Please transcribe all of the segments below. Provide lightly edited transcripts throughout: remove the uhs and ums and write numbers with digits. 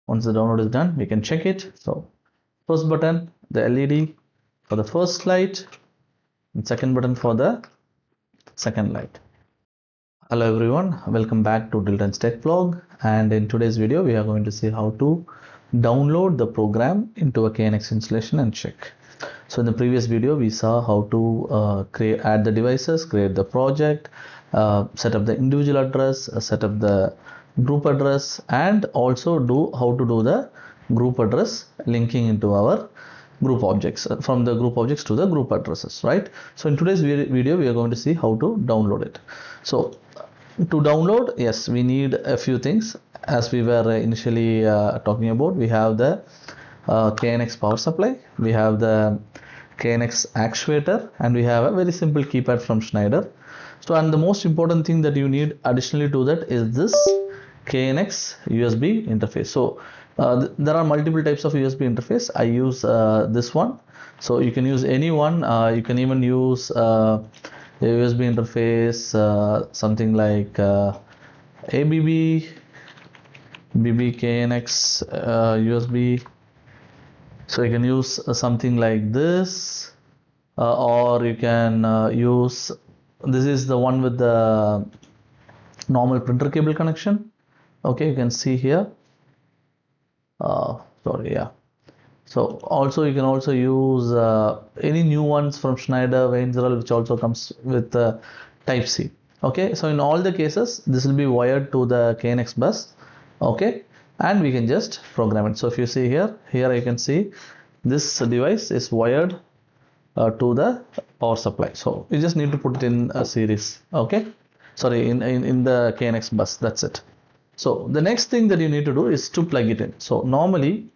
Once the download is done, we can check it. So first button, the LED for the first light, and second button for the second light. Hello everyone, welcome back to Dilton's Tech Vlog, and in today's video we are going to see how to download the program into a KNX installation and check. So in the previous video we saw how to add the devices, create the project, set up the individual address, set up the group address, and also how to do the group address linking into our group objects, from the group objects to the group addresses, right? So in today's video we are going to see how to download it. So to download, yes, we need a few things. As we were initially talking about, we have the KNX power supply, we have the KNX actuator, and we have a very simple keypad from Schneider. So, and the most important thing that you need additionally to that is this KNX USB interface. So there are multiple types of USB interface. I use this one, so you can use any one. You can even use a USB interface, something like ABB, KNX USB. So you can use something like this, or you can use, this is the one with the normal printer cable connection. Okay, you can see here. Sorry, yeah. So also you can also use any new ones from Schneider, Weinzierl, which also comes with Type C. Okay, so in all the cases this will be wired to the KNX bus. Okay, and we can just program it. So if you see here you can see this device is wired to the power supply. So you just need to put it in a series. Okay, sorry, in the KNX bus. That's it. So the next thing that you need to do is to plug it in. So normally,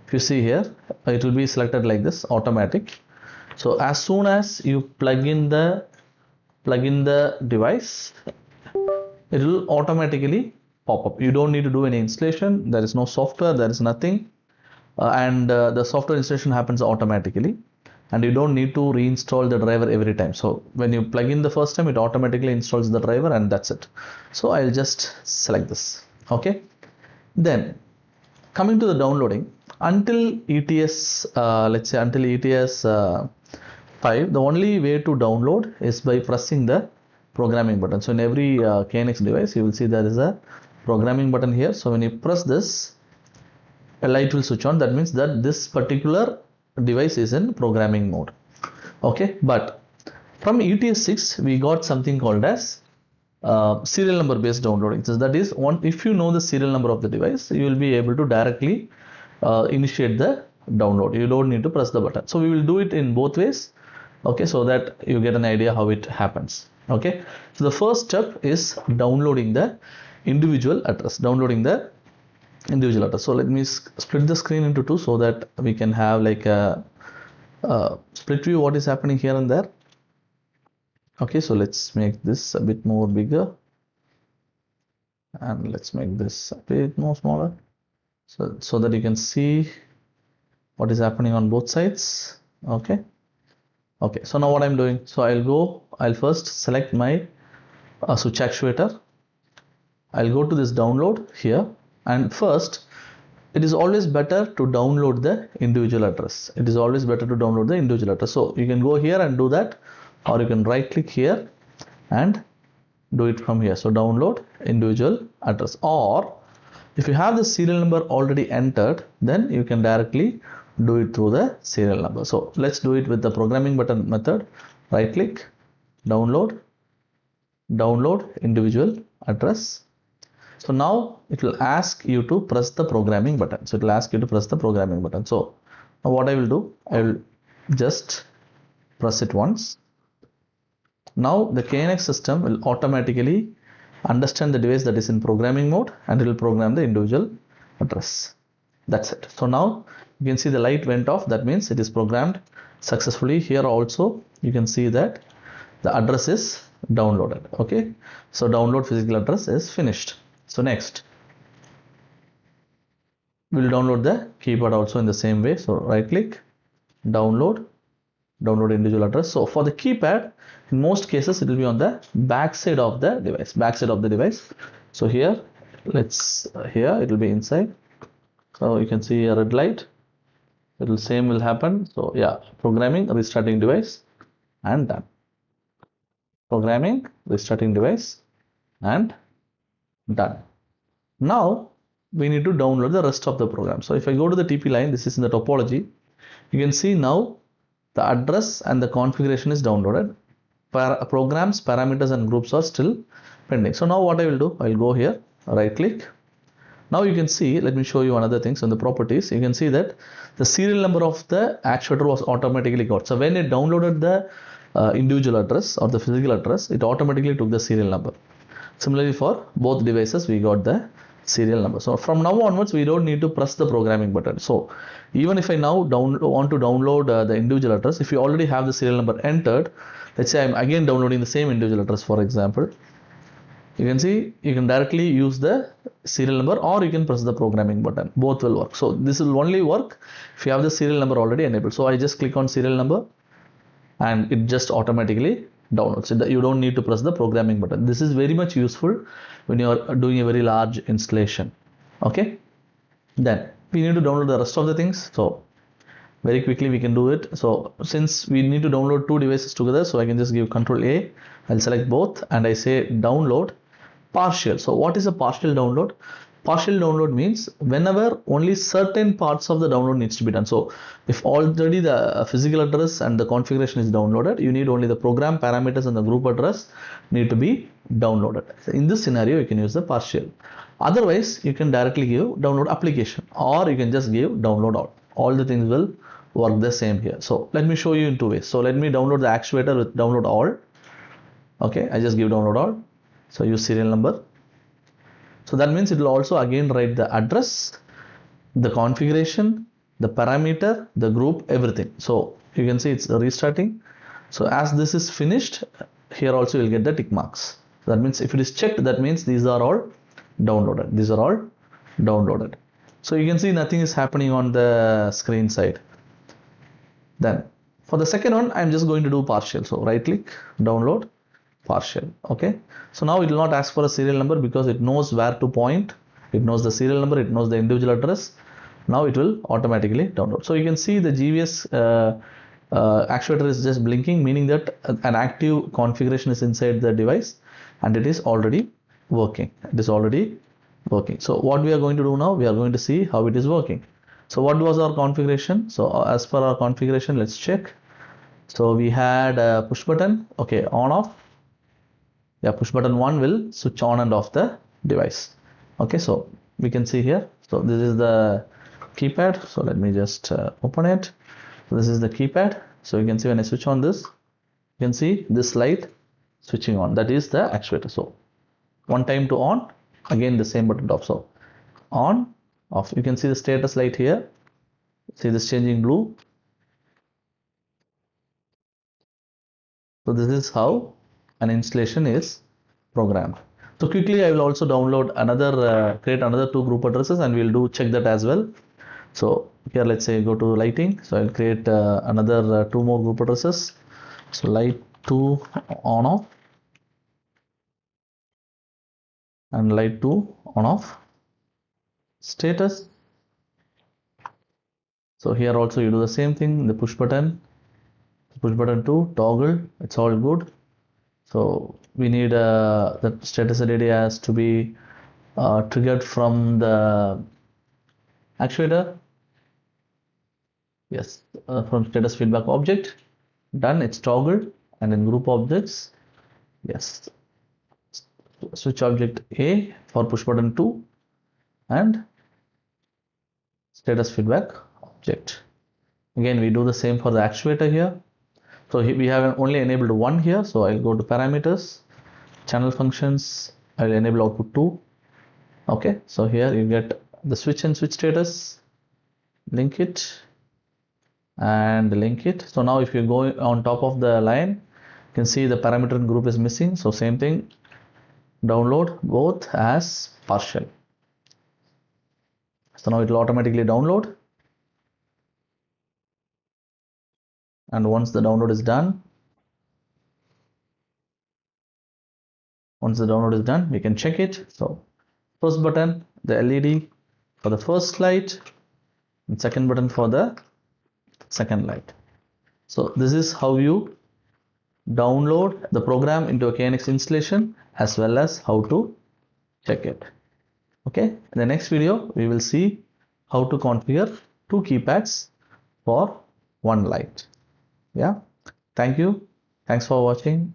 if you see here, it will be selected like this, automatic. So as soon as you plug in the device, it will automatically pop up. You don't need to do any installation. There is no software. There is nothing, and the software installation happens automatically. And you don't need to reinstall the driver every time. So when you plug in the first time, it automatically installs the driver, and that's it. So I'll just select this. Okay, then coming to the downloading, until ETS, let's say until ETS 5, the only way to download is by pressing the programming button. So in every KNX device, you will see there is a programming button here. So when you press this, a light will switch on. That means that this particular device is in programming mode. Okay, but from ETS 6 we got something called as serial number based downloading. So that is one, if you know the serial number of the device, you will be able to directly initiate the download. You don't need to press the button. So we will do it in both ways. Okay, so that you get an idea how it happens. Okay, so the first step is downloading the individual address. So let me split the screen into two so that we can have like a split view what is happening here and there. Okay, so let's make this a bit more bigger, and let's make this a bit more smaller, so that you can see what is happening on both sides. Okay, so now what I'm doing, so I'll first select my switch actuator. I'll go to this download here. And first, it is always better to download the individual address. So you can go here and do that, or you can right click here and do it from here. So download individual address, or if you have the serial number already entered, then you can directly do it through the serial number. So let's do it with the programming button method. Right click, download individual address. So now it will ask you to press the programming button. So now what I will do, I will just press it once. Now the KNX system will automatically understand the device that is in programming mode, and it will program the individual address. That's it. So now you can see the light went off. That means it is programmed successfully. Here also you can see that the address is downloaded. Okay, so download physical address is finished. So next, we'll download the keypad also in the same way. So right click, download individual address. So for the keypad, in most cases it will be on the back side of the device. So here it will be inside. So you can see a red light. Same will happen. So yeah, programming, restarting device, and done. Programming, restarting device, and done. Now we need to download the rest of the program. So if I go to the TP line, this is in the topology. You can see now the address and the configuration is downloaded. Programs, parameters, and groups are still pending. So now what I will do, I'll go here, right click. Now you can see, let me show you another thing. So in the properties, you can see that the serial number of the actuator was automatically got. So when it downloaded the individual address or the physical address, it automatically took the serial number. Similarly, for both devices, we got the serial number. So from now onwards, we don't need to press the programming button. So even if I now want to download the individual address, if you already have the serial number entered, let's say I'm again downloading the same individual address, for example, you can see you can directly use the serial number or you can press the programming button. Both will work. So this will only work if you have the serial number already enabled. So I just click on serial number and it just automatically downloads. So you don't need to press the programming button. This is very much useful when you are doing a very large installation. Okay, then we need to download the rest of the things. So very quickly we can do it. So since we need to download two devices together, so I can just give Control A. I'll select both and I say download partial. So what is a partial download? Partial download means whenever only certain parts of the download needs to be done. So if already the physical address and the configuration is downloaded, you need only the program parameters and the group address need to be downloaded. So in this scenario, you can use the partial. Otherwise, you can directly give download application or you can just give download all. All the things will work the same here. So let me show you in two ways. So let me download the actuator with download all. Okay, I just give download all. So use serial number. So that means it will also again write the address, the configuration, the parameter, the group, everything. So you can see it's restarting. So as this is finished, here also you'll get the tick marks. That means if it is checked, that means these are all downloaded. These are all downloaded. So you can see nothing is happening on the screen side. Then for the second one, I'm just going to do partial. So right click, download, partial. Okay, so now it will not ask for a serial number because it knows where to point. It knows the serial number, it knows the individual address. Now it will automatically download. So you can see the GVS actuator is just blinking, meaning that an active configuration is inside the device and it is already working. It is already working. So what we are going to do now, we are going to see how it is working. So what was our configuration? So as per our configuration, let's check. So we had a push button. Okay, on off. Yeah, push button 1 will switch on and off the device. Okay, so we can see here. So this is the keypad. So let me just open it. So this is the keypad. So you can see when I switch on this, you can see this light switching on. That is the actuator. So one time to on, again the same button off. So on, off. You can see the status light here. See this changing blue. So this is how an installation is programmed. So quickly I will also download another, create another two group addresses and we'll do check that as well. So here let's say go to lighting. So I'll create another two more group addresses. So light 2 on off and light 2 on off. Status. So here also you do the same thing, the push button 2 toggle, it's all good. So we need the status LED has to be triggered from the actuator. Yes, from status feedback object. Done, it's toggled. And in group objects, yes, switch object A for push button 2 and status feedback object. Again, we do the same for the actuator here. So we have only enabled one here. So I'll go to parameters, channel functions. I'll enable output 2. Okay, so here you get the switch and switch status, link it and link it. So now if you go on top of the line, you can see the parameter and group is missing. So same thing, download both as partial. So now it will automatically download. And once the download is done, we can check it. So first button, the LED for the first light and second button for the second light. So this is how you download the program into a KNX installation as well as how to check it. Okay, in the next video we will see how to configure two keypads for one light. Yeah, thank you. Thanks for watching.